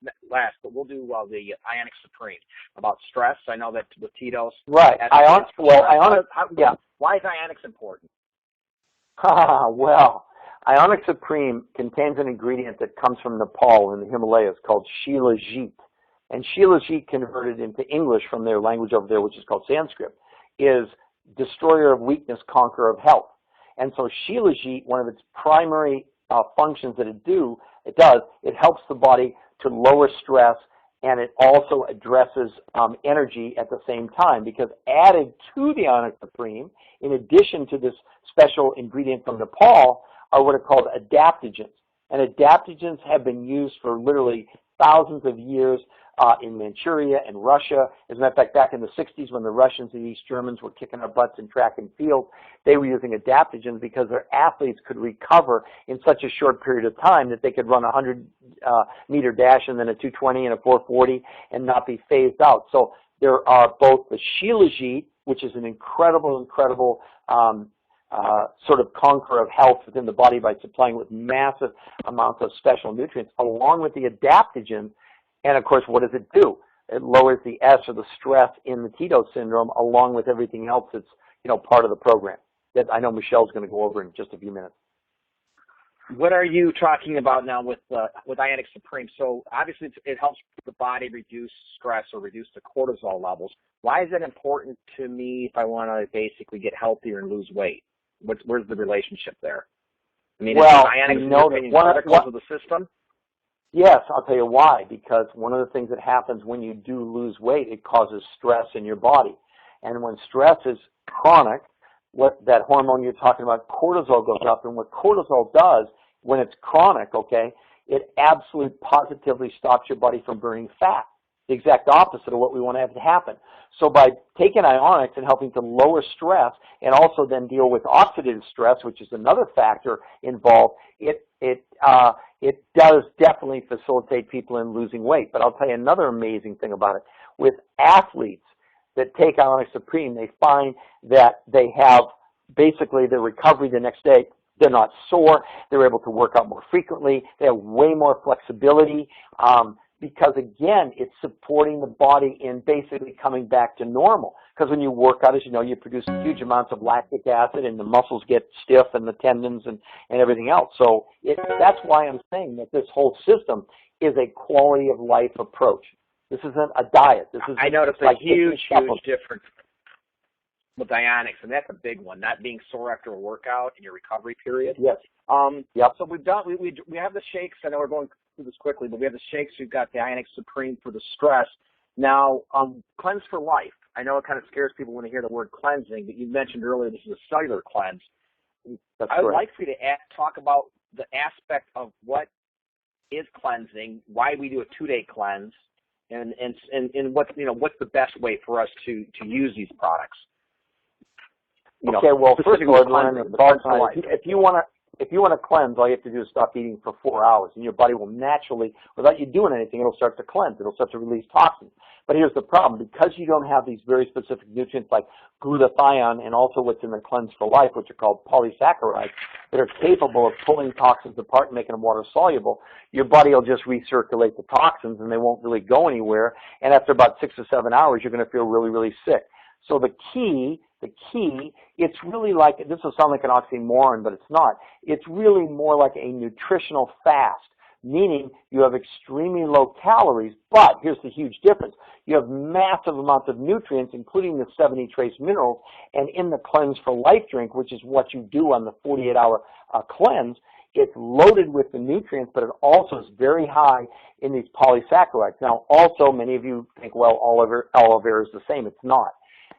but we'll do the Ionic Supreme about stress. I know that with Tito's. Right. Yeah. Why is Ionix important? Well, Ionic Supreme contains an ingredient that comes from Nepal in the Himalayas called Shilajit. And Shilajit, converted into English from their language over there, which is called Sanskrit, is destroyer of weakness, conqueror of health. And so Shilajit, one of its primary functions that it does, it helps the body to lower stress, and it also addresses energy at the same time, because added to the Ionic Supreme, in addition to this special ingredient from Nepal, are what are called adaptogens. And adaptogens have been used for literally thousands of years in Manchuria and Russia. As a matter of fact, back in the 60s when the Russians and East Germans were kicking our butts in track and field, they were using adaptogens because their athletes could recover in such a short period of time that they could run a 100-meter dash and then a 220 and a 440 and not be phased out. So there are both the Shilajit, which is an incredible sort of conqueror of health within the body by supplying with massive amounts of special nutrients, along with the adaptogens. And of course, what does it do? It lowers the S, or the stress, in the keto syndrome, along with everything else that's part of the program that I know Michelle's going to go over in just a few minutes. What are you talking about now with Ionic Supreme? So obviously it helps the body reduce stress or reduce the cortisol levels. Why is that important to me if I want to basically get healthier and lose weight? Where's the relationship there? I mean, well, is Ionic critical to the system? Yes, I'll tell you why. Because one of the things that happens when you do lose weight, it causes stress in your body. And when stress is chronic, what that hormone you're talking about, cortisol, goes up. And what cortisol does when it's chronic, okay, it absolutely positively stops your body from burning fat. The exact opposite of what we want to have to happen. So by taking Ionics and helping to lower stress and also then deal with oxidative stress, which is another factor involved, it does definitely facilitate people in losing weight. But I'll tell you another amazing thing about it. With athletes that take Ionic Supreme, they find that they have basically their recovery the next day. They're not sore. They're able to work out more frequently. They have way more flexibility because, again, it's supporting the body in basically coming back to normal. Because when you work out, as you know, you produce huge amounts of lactic acid, and the muscles get stiff, and the tendons and everything else. So that's why I'm saying that this whole system is a quality of life approach. This isn't a diet. I noticed a huge difference with Ionics, and that's a big one, not being sore after a workout in your recovery period. Yes. Yep. So we have the shakes. I know we're going through this quickly, but we have the shakes. We've got the Ionic Supreme for the stress. Now, cleanse for life. I know it kind of scares people when they hear the word cleansing, but you mentioned earlier this is a cellular cleanse. I would like for you to talk about the aspect of what is cleansing, why we do a 2-day cleanse, and what's the best way for us to use these products. Okay, well, first of all, if you want to cleanse, all you have to do is stop eating for 4 hours, and your body will naturally, without you doing anything, it'll start to cleanse. It'll start to release toxins. But here's the problem. Because you don't have these very specific nutrients like glutathione and also what's in the Cleanse for Life, which are called polysaccharides, that are capable of pulling toxins apart and making them water soluble, your body will just recirculate the toxins, and they won't really go anywhere. And after about 6 or 7 hours, you're going to feel really, really sick. So the key the key, it's really like, this will sound like an oxymoron, but it's not. It's really more like a nutritional fast, meaning you have extremely low calories, but here's the huge difference. You have massive amounts of nutrients, including the 70 trace minerals, and in the Cleanse for Life drink, which is what you do on the 48-hour cleanse, it's loaded with the nutrients, but it also is very high in these polysaccharides. Now, also, many of you think, well, aloe vera is the same. It's not.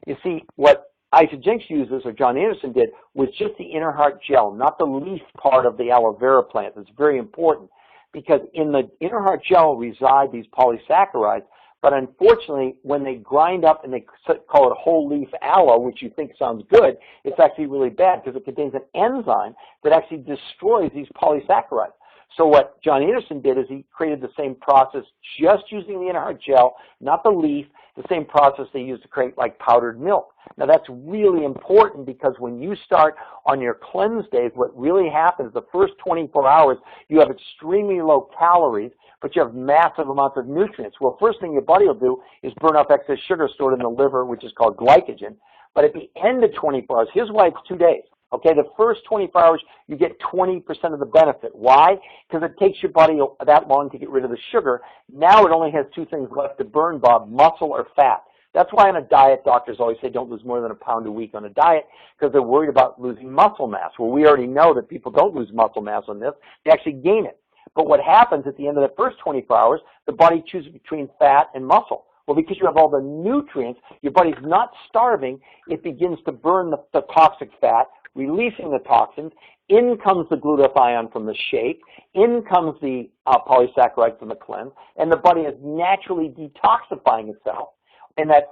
You see, what Isagenix uses, or John Anderson did, was just the inner heart gel, not the leaf part of the aloe vera plant. It's very important because in the inner heart gel reside these polysaccharides, but unfortunately, when they grind up and they call it whole leaf aloe, which you think sounds good, it's actually really bad because it contains an enzyme that actually destroys these polysaccharides. So what John Anderson did is he created the same process just using the inner heart gel, not the leaf, the same process they use to create like powdered milk. Now that's really important because when you start on your cleanse days, what really happens, the first 24 hours, you have extremely low calories, but you have massive amounts of nutrients. Well, first thing your body will do is burn off excess sugar stored in the liver, which is called glycogen. But at the end of 24 hours, here's why it's 2 days. Okay, the first 24 hours, you get 20% of the benefit. Why? Because it takes your body that long to get rid of the sugar. Now it only has 2 things left to burn, Bob, muscle or fat. That's why on a diet, doctors always say don't lose more than a pound a week on a diet because they're worried about losing muscle mass. Well, we already know that people don't lose muscle mass on this. They actually gain it. But what happens at the end of the first 24 hours, the body chooses between fat and muscle. Well, because you have all the nutrients, your body's not starving. It begins to burn the toxic fat, releasing the toxins. In comes the glutathione from the shake. In comes the polysaccharides from the cleanse. And the body is naturally detoxifying itself in that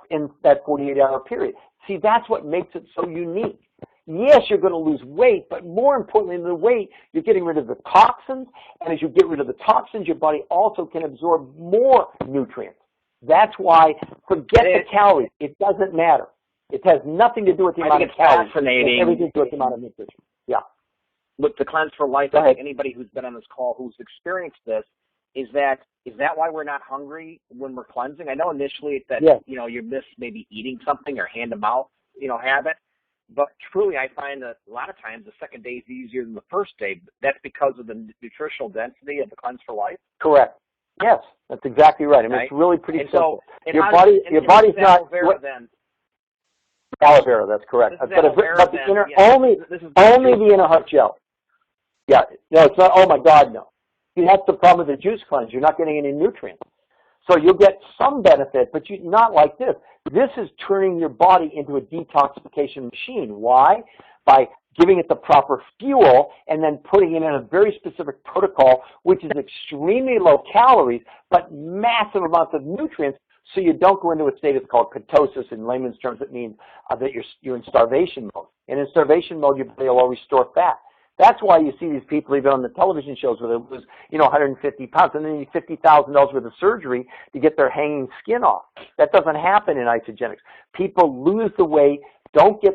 48-hour period. See, that's what makes it so unique. Yes, you're going to lose weight, but more importantly than the weight, you're getting rid of the toxins. And as you get rid of the toxins, your body also can absorb more nutrients. That's why, forget the calories. It doesn't matter. It has nothing to do with the amount of calories. Fascinating. It has everything to do with the amount of nutrition. Yeah. With the Cleanse for Life, I think anybody who's been on this call who's experienced this, is that why we're not hungry when we're cleansing? I know initially it's that, you miss maybe eating something or hand-to-mouth, habit. But truly, I find that a lot of times the second day is easier than the first day. That's because of the nutritional density of the Cleanse for Life? Correct. Yes, that's exactly right. I mean, it's really pretty simple. So, your body's not... Aloe vera, then? Aloe vera, that's correct. But only the inner heart gel. Yeah, no, it's not, oh my God, no. See, that's the problem with the juice cleanse. You're not getting any nutrients. So you'll get some benefit, but not like this. This is turning your body into a detoxification machine. Why? By giving it the proper fuel and then putting it in a very specific protocol, which is extremely low calories, but massive amounts of nutrients, so you don't go into a state that's called ketosis. In layman's terms, it means that you're in starvation mode. And in starvation mode, your body will always store fat. That's why you see these people even on the television shows where they lose, 150 pounds, and then you need $50,000 worth of surgery to get their hanging skin off. That doesn't happen in Isagenix. People lose the weight, don't get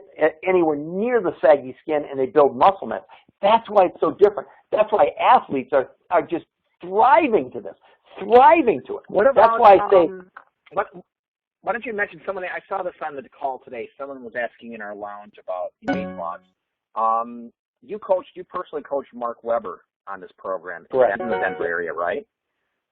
anywhere near the saggy skin, and they build muscle mass. That's why it's so different. That's why athletes are just thriving to this, thriving to it. What about, that's why I say... Why don't you mention someone? I saw this on the call today. Someone was asking in our lounge about weight loss. You personally coached Mark Weber on this program in the Denver area, right?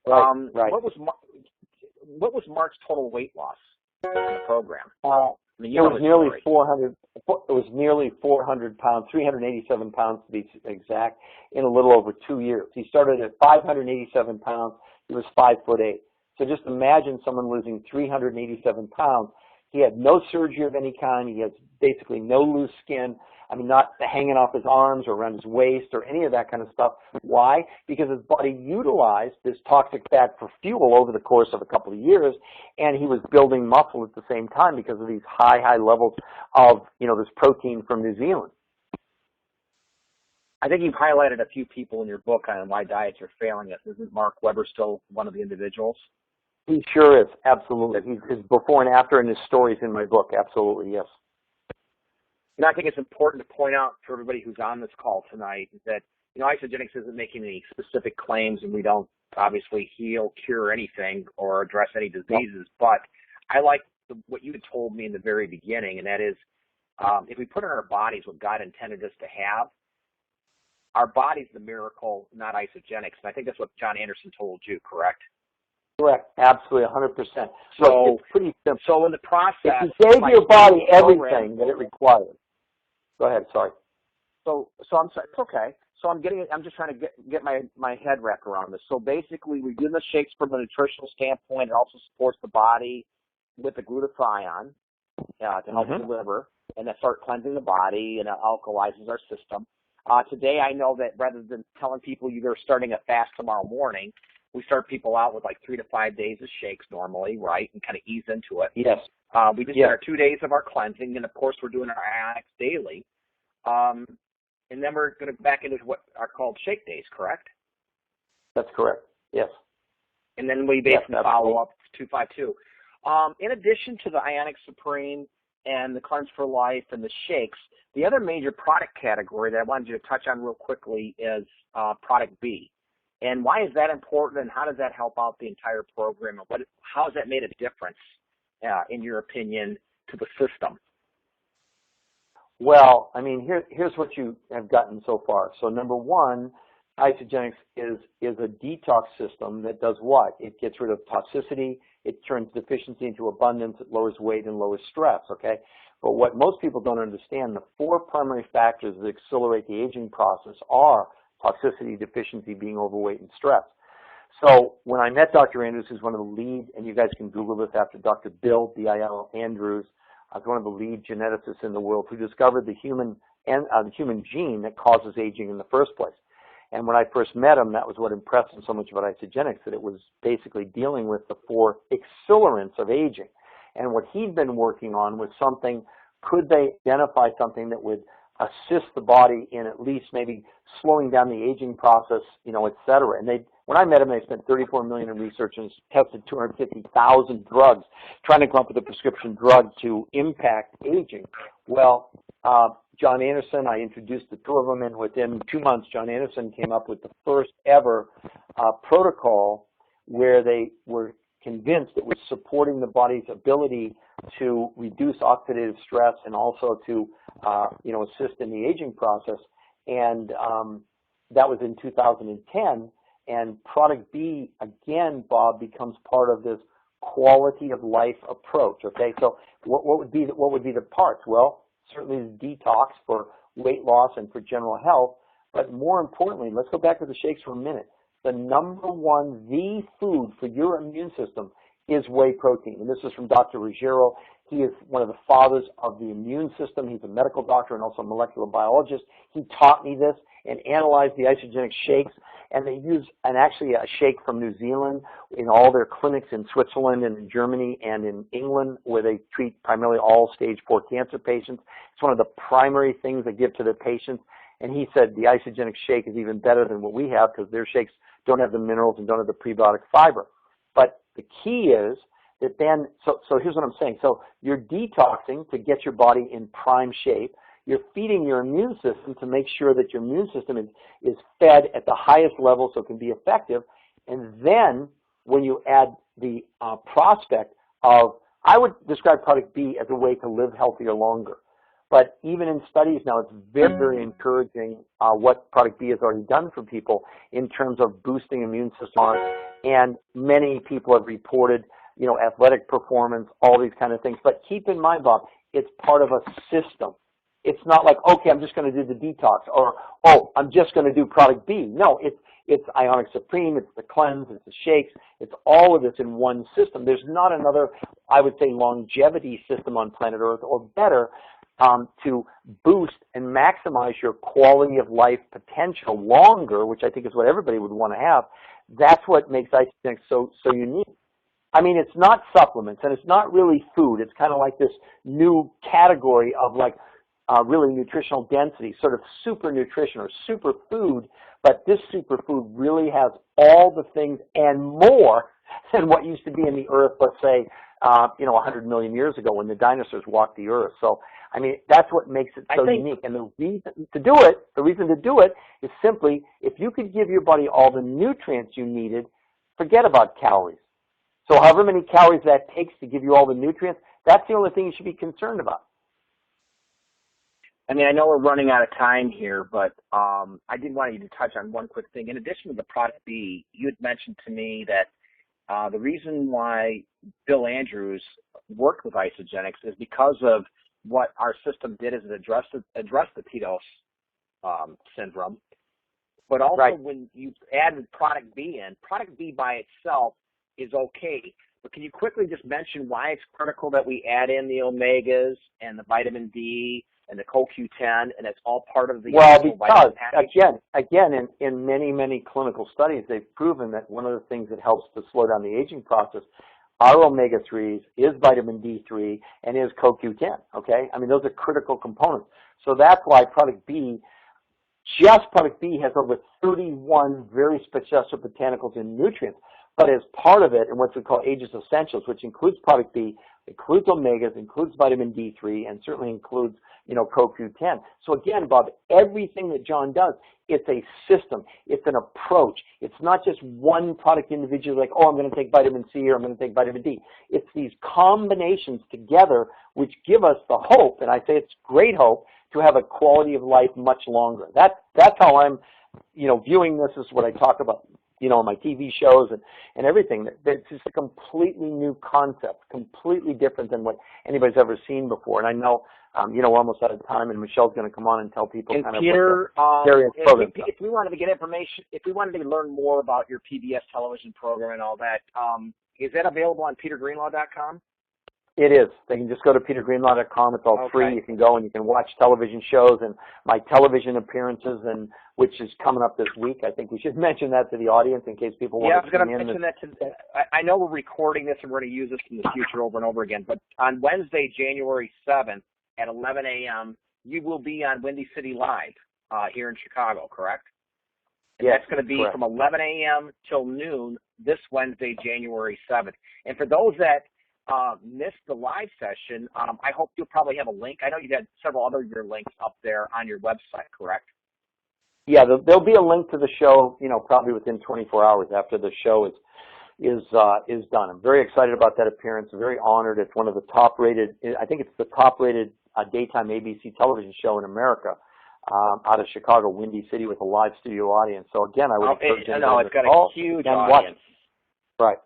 Right. What was Mark's total weight loss in the program? It was nearly 400. It was nearly 400 pounds, 387 pounds to be exact, in a little over 2 years. He started at 587 pounds. He was 5'8". So just imagine someone losing 387 pounds. He had no surgery of any kind. He has basically no loose skin. I mean, not hanging off his arms or around his waist or any of that kind of stuff. Why? Because his body utilized this toxic fat for fuel over the course of a couple of years, and he was building muscle at the same time because of these high levels of, this protein from New Zealand. I think you've highlighted a few people in your book on why diets are failing us. Isn't Mark Weber still one of the individuals? He sure is, absolutely. His before and after and his stories in my book, absolutely, yes. I think it's important to point out for everybody who's on this call tonight that, Isagenix isn't making any specific claims, and we don't obviously heal, cure anything or address any diseases. But I like what you had told me in the very beginning, and that is if we put in our bodies what God intended us to have, our body's the miracle, not Isagenix. And I think that's what John Anderson told you, correct? Correct. Absolutely, 100%. So it's pretty simple. So in the process, if you gave your body everything that it required. Go ahead. Sorry. So I'm sorry. It's okay. So I'm just trying to get my head wrapped around this. So basically, we do the shakes from a nutritional standpoint. It also supports the body with the glutathione to help the liver, and that start cleansing the body and it alkalizes our system. Today, I know that rather than telling people you're starting a fast tomorrow morning, we start people out with like 3 to 5 days of shakes normally, right, and kind of ease into it. Yes. We just did our 2 days of our cleansing, and of course we're doing our Ionics daily. And then we're going to back into what are called shake days, correct? That's correct, yes. And then we basically follow up 252. In addition to the Ionic Supreme and the Cleanse for Life and the shakes, the other major product category that I wanted you to touch on real quickly is Product B. And why is that important, and how does that help out the entire program, and how has that made a difference, in your opinion, to the system? Well, I mean, here's what you have gotten so far. So number one, Isagenix is a detox system that does what? It gets rid of toxicity, it turns deficiency into abundance, it lowers weight and lowers stress, okay? But what most people don't understand, the 4 primary factors that accelerate the aging process are toxicity, deficiency, being overweight, and stress. So when I met Dr. Andrews, who's one of the lead, and you guys can Google this after Dr. Bill D.I.L. Andrews, one of the lead geneticists in the world who discovered the human gene that causes aging in the first place. And when I first met him, that was what impressed him so much about Isagenix, that it was basically dealing with the 4 accelerants of aging. And what he'd been working on was could they identify something that would assist the body in at least maybe slowing down the aging process, et cetera. And when I met him, they spent $34 million in research and tested 250,000 drugs, trying to come up with a prescription drug to impact aging. Well, John Anderson, I introduced the 2 of them, and within 2 months, John Anderson came up with the first ever protocol where they were convinced it was supporting the body's ability to reduce oxidative stress and also to assist in the aging process. And that was in 2010. And Product B, again, Bob, becomes part of this quality of life approach. Okay, so what would be the parts? Well, certainly the detox for weight loss and for general health. But more importantly, let's go back to the shakes for a minute. The number one, the food for your immune system is whey protein. And this is from Dr. Ruggiero. He is one of the fathers of the immune system. He's a medical doctor and also a molecular biologist. He taught me this and analyzed the Isagenix shakes. And they use actually a shake from New Zealand in all their clinics in Switzerland and in Germany and in England, where they treat primarily all stage 4 cancer patients. It's one of the primary things they give to their patients. And he said the Isagenix shake is even better than what we have because their shakes don't have the minerals and don't have the prebiotic fiber. But the key is that then, so here's what I'm saying. So you're detoxing to get your body in prime shape. You're feeding your immune system to make sure that your immune system is fed at the highest level so it can be effective. And then when you add the prospect of, I would describe Product B as a way to live healthier longer. But even in studies now, it's very, very encouraging what Product B has already done for people in terms of boosting immune system. And many people have reported, athletic performance, all these kind of things. But keep in mind, Bob, it's part of a system. It's not like, okay, I'm just going to do the detox, or, oh, I'm just going to do Product B. No, it's Ionic Supreme, it's the cleanse, it's the shakes, it's all of this in one system. There's not another, I would say, longevity system on planet Earth, or better, to boost and maximize your quality of life potential longer, which I think is what everybody would want to have. That's what makes Isagenix so unique. I mean, it's not supplements, and it's not really food. It's kind of like this new category of really nutritional density, sort of super nutrition or super food, but this superfood really has all the things and more than what used to be in the earth, let's say, 100 million years ago when the dinosaurs walked the earth. So, I mean, that's what makes it so unique. And the reason to do it is simply, if you could give your body all the nutrients you needed, forget about calories. So however many calories that takes to give you all the nutrients, that's the only thing you should be concerned about. I mean, I know we're running out of time here, but I did want you to touch on one quick thing. In addition to the product B, you had mentioned to me that the reason why Bill Andrews worked with Isagenix is because of what our system did is it addressed the Ketosis syndrome. But also Right. when you add product B in, product B by itself is okay. But can you quickly just mention why it's critical that we add in the omegas and the vitamin D and the CoQ10, and it's all part of the because again, in many clinical studies, they've proven that one of the things that helps to slow down the aging process are omega-3s, is vitamin D3, and is CoQ10, okay? I mean, those are critical components. So that's why product B, just product B, has over 31 very specific botanicals and nutrients. But as part of it, and what we call Aegis Essentials, which includes product B, includes omegas, includes vitamin D3, and certainly includes, CoQ10. So again, Bob, everything that John does, it's a system. It's an approach. It's not just one product individually like, oh, I'm going to take vitamin C or I'm going to take vitamin D. It's these combinations together which give us the hope, and I say it's great hope, to have a quality of life much longer. That's how I'm, viewing this as what I talk about, on my TV shows and everything. It's just a completely new concept, completely different than what anybody's ever seen before. And I know, we're almost out of time, and Michelle's going to come on and tell people and kind Peter, of various programs. If we wanted to get information, if we wanted to learn more about your PBS television program and all that, is that available on petergreenlaw.com? It is. They can just go to petergreenlaw.com. It's all free. You can go and you can watch television shows and my television appearances, and which is coming up this week. I think we should mention that to the audience in case people want to tune in. Yeah, I was going to mention that. I know we're recording this and we're going to use this in the future over and over again, but on Wednesday, January 7th at 11 a.m., you will be on Windy City Live here in Chicago, correct? And that's going to be from 11 a.m. till noon this Wednesday, January 7th. And for those that missed the live session, I hope you'll probably have a link. I know you had several other of your links up there on your website, correct? Yeah, there'll be a link to the show, probably within 24 hours after the show is done. I'm very excited about that appearance. I'm very honored. It's one of the top-rated, I think it's the top-rated daytime ABC television show in America, out of Chicago, Windy City, with a live studio audience. So again, I would encourage you to it's got a huge audience. Right.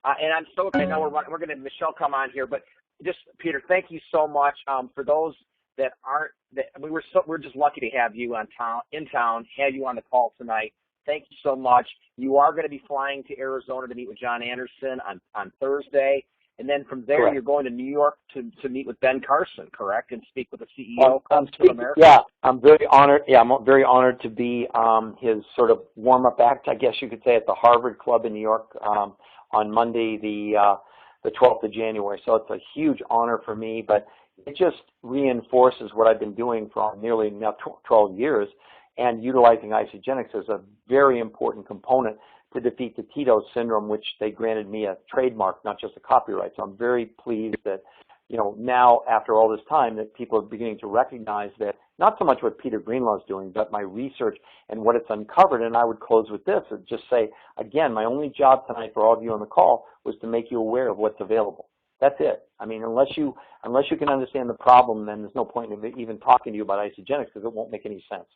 And I'm so excited. We're going to have Michelle come on here, but just Peter, thank you so much. For those that aren't, we're just lucky to have you in town, have you on the call tonight. Thank you so much. You are going to be flying to Arizona to meet with John Anderson on Thursday, and then from there you're going to New York to meet with Ben Carson, correct, and speak with the CEO of America. Yeah, I'm very honored. Yeah, I'm very honored to be his sort of warm-up act, I guess you could say, at the Harvard Club in New York. On Monday, the 12th of January. So it's a huge honor for me, but it just reinforces what I've been doing for nearly now 12 years, and utilizing Isagenix as a very important component to defeat the Ketosis syndrome, which they granted me a trademark, not just a copyright. So I'm very pleased that, now after all this time, that people are beginning to recognize that not so much what Peter Greenlaw is doing, but my research and what it's uncovered. And I would close with this and just say, again, my only job tonight for all of you on the call was to make you aware of what's available. That's it. I mean, unless you can understand the problem, then there's no point in even talking to you about Isagenix, because it won't make any sense.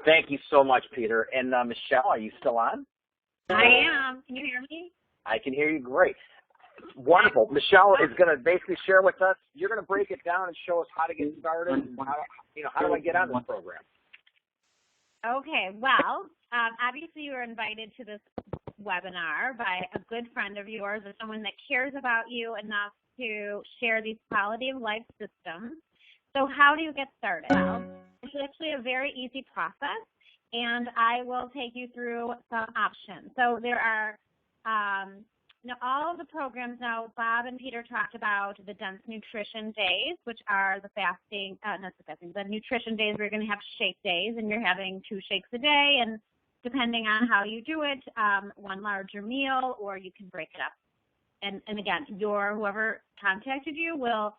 Thank you so much, Peter. And Michelle, are you still on? I am. Can you hear me? I can hear you great. Wonderful. Michelle is going to basically share with us. You're going to break it down and show us how to get started and how do I get on this program. Okay. Well, obviously you were invited to this webinar by a good friend of yours or someone that cares about you enough to share these quality of life systems. So how do you get started? Well, it's actually a very easy process, and I will take you through some options. So there are now, all of the programs now, Bob and Peter talked about the dense nutrition days, which are the fasting, the nutrition days where you're going to have shake days, and you're having 2 shakes a day, and depending on how you do it, one larger meal, or you can break it up. And again, whoever contacted you will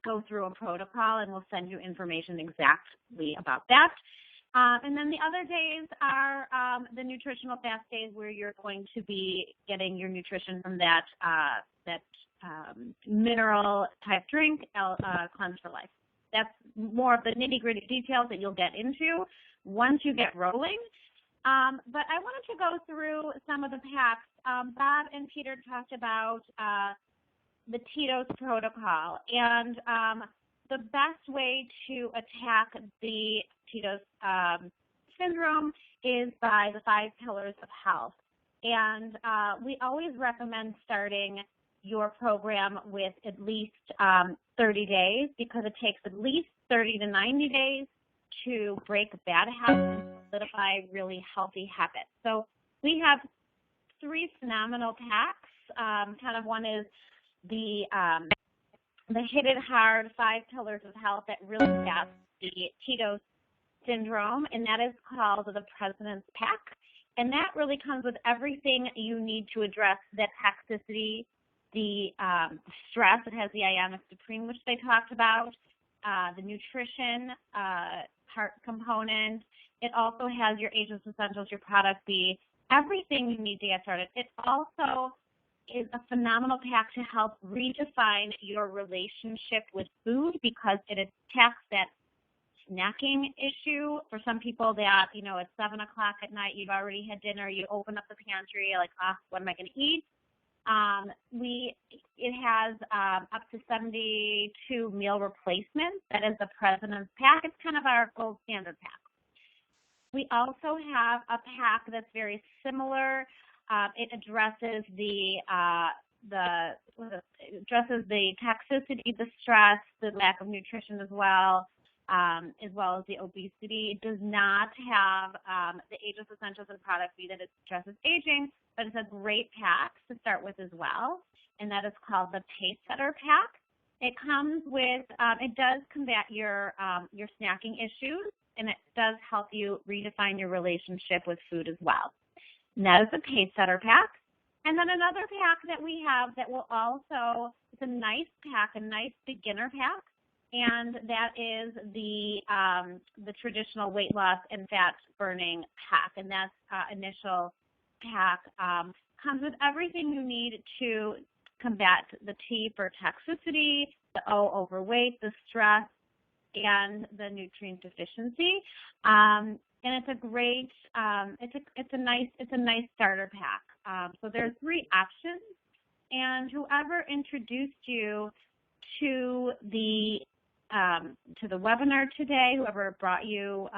go through a protocol, and we'll send you information exactly about that. And then the other days are the nutritional fast days where you're going to be getting your nutrition from that mineral type drink, Cleanse for Life. That's more of the nitty-gritty details that you'll get into once you get rolling. But I wanted to go through some of the packs. Bob and Peter talked about the Ketosis protocol, and the best way to attack the Ketosis syndrome is by the 5 pillars of health. And we always recommend starting your program with at least 30 days because it takes at least 30 to 90 days to break bad habits and solidify really healthy habits. So we have 3 phenomenal packs. Kind of one is the Hit It Hard 5 Pillars of Health that really gets the Ketosis syndrome, and that is called the President's Pack. And that really comes with everything you need to address that toxicity, the stress. It has the Ionic Supreme, which they talked about, the nutrition part component. It also has your Ageless Essentials, your Product B, everything you need to get started. It also is a phenomenal pack to help redefine your relationship with food because it attacks that snacking issue. For some people that, at 7 o'clock at night, you've already had dinner, you open up the pantry, you're like, what am I going to eat? It has up to 72 meal replacements. That is the President's Pack. It's kind of our gold standard pack. We also have a pack that's very similar. It addresses the toxicity, the stress, the lack of nutrition as well as the obesity. It does not have the Ageless Essentials and Product B that addresses aging, but it's a great pack to start with as well, and that is called the Pacesetter Pack. It comes with, it does combat your snacking issues, and it does help you redefine your relationship with food as well. And that is the Pacesetter Pack. And then another pack that we have that will also, it's a nice pack, a nice beginner pack, and that is the traditional weight loss and fat burning pack. And that initial pack comes with everything you need to combat the T for toxicity, the O, overweight, the stress, and the nutrient deficiency. And it's a great, it's a nice starter pack. So there's 3 options, and whoever introduced you to the webinar today, whoever brought you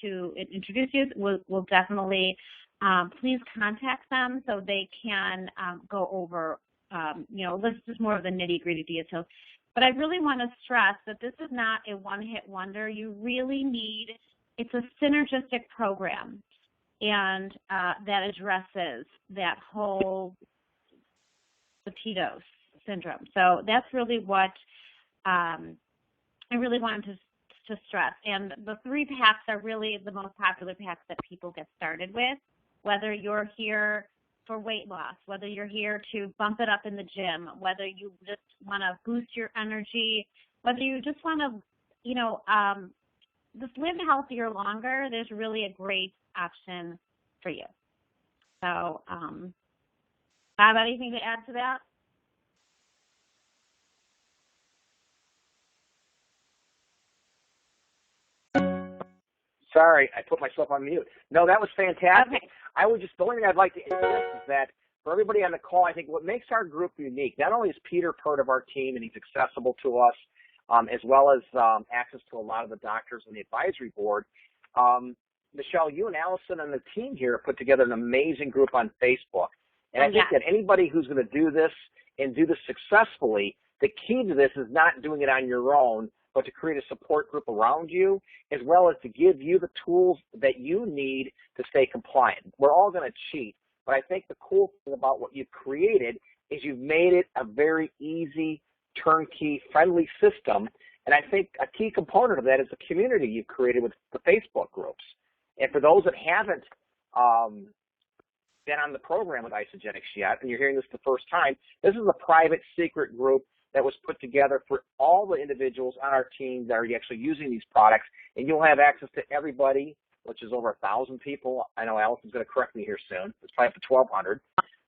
to introduce you, will definitely please contact them so they can go over, this is more of the nitty-gritty details. But I really want to stress that this is not a one-hit wonder. You really need, it's a synergistic program, and that addresses that whole Ketosis syndrome. So that's really what I really wanted to stress. And the 3 packs are really the most popular packs that people get started with, whether you're here for weight loss, whether you're here to bump it up in the gym, whether you just want to boost your energy, whether you just want to, just live healthier longer, there's really a great option for you. So, Bob, anything to add to that? Sorry, I put myself on mute. No, that was fantastic. Okay. The only thing I'd like to insist is that for everybody on the call, I think what makes our group unique, not only is Peter part of our team and he's accessible to us, as well as access to a lot of the doctors on the advisory board, Michelle, you and Allison and the team here put together an amazing group on Facebook. And I think that anybody who's going to do this and do this successfully, the key to this is not doing it on your own, but to create a support group around you, as well as to give you the tools that you need to stay compliant. We're all going to cheat, but I think the cool thing about what you've created is you've made it a very easy, turnkey, friendly system. And I think a key component of that is the community you've created with the Facebook groups. And for those that haven't been on the program with Isagenix yet, and you're hearing this the first time, this is a private, secret group that was put together for all the individuals on our team that are actually using these products, and you'll have access to everybody, which is over 1,000 people. I know Allison's going to correct me here soon. It's probably up to 1,200.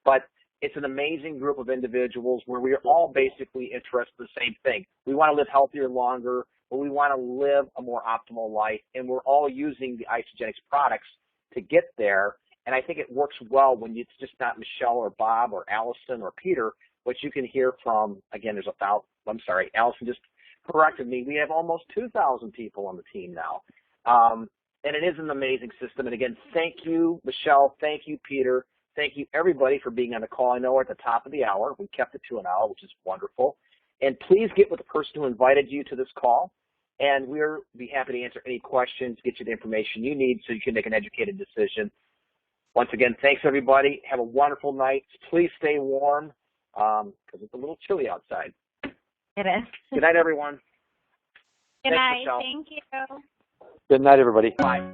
But it's an amazing group of individuals where we are all basically interested in the same thing. We want to live healthier longer, but we want to live a more optimal life, and we're all using the Isagenix products to get there. And I think it works well when it's just not Michelle or Bob or Allison or Peter, which you can hear from, again, there's Allison just corrected me. We have almost 2,000 people on the team now. And it is an amazing system. And again, thank you, Michelle. Thank you, Peter. Thank you, everybody, for being on the call. I know we're at the top of the hour. We kept it to an hour, which is wonderful. And please get with the person who invited you to this call, and we'll be happy to answer any questions, get you the information you need so you can make an educated decision. Once again, thanks, everybody. Have a wonderful night. Please stay warm because it's a little chilly outside. It is. Good night, everyone. Good Thanks, night. Michelle. Thank you. Good night, everybody. Bye.